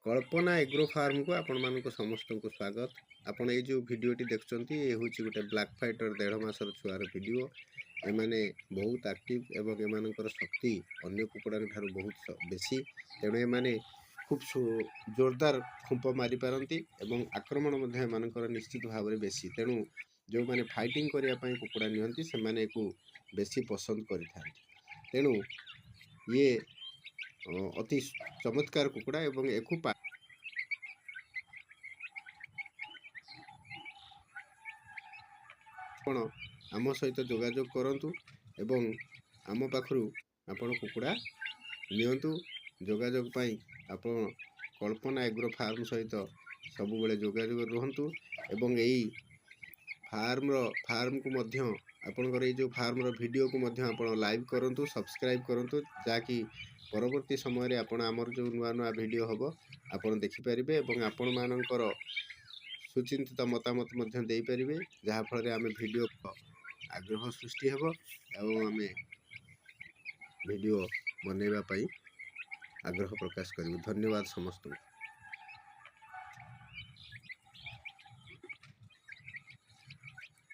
कल्पना agro farm को आपण मानक समस्त को स्वागत। आपण ये जो वीडियोटी देखुंती ये हूँ गोटे ब्लैक फाइटर 1.5 मासर छुआर वीडियो। एमाने बहुत एक्टिव एवं एमानकर शक्ति अन्य कुकुड़ा ठार बहुत बेसी, तेणु एमाने खूब जोरदार खुंप मारी पारती एवं आक्रमण एमानकर निश्चित भाव में बेसी। तेणु जो मैंने फाइटिंग करने कुकुड़ा नियंती से माने को बेसी पसंद करि। तेणु ये अति चमत्कार कुकुड़ा एवं एकु आपण आम सहित जोगाजोग करंतु एवं आम पाखरु आपण कुकुड़ा नियंतु। जोगाजोग पाई आपण कल्पना एग्रो फार्म सहित सबु बेले जोगाजोग रहंतु एवं एई फार्म को मध्य आपणकर जो फार्म वीडियो को मध्य आपण लाइव करंतु, सब्सक्राइब करंतु, जाकि परवर्ती समय रे आपण आमर जो नुआ नुआ वीडियो हबो आपण देखि परिबे एवं आपण मानकर सुचिंतित मतामत मध्य देई परिबे, जहा फल आम वीडियो आग्रह सृष्टि हेबो एवं आम वीडियो बनैबा पई आग्रह प्रकाश करिबु। धन्यवाद समस्त।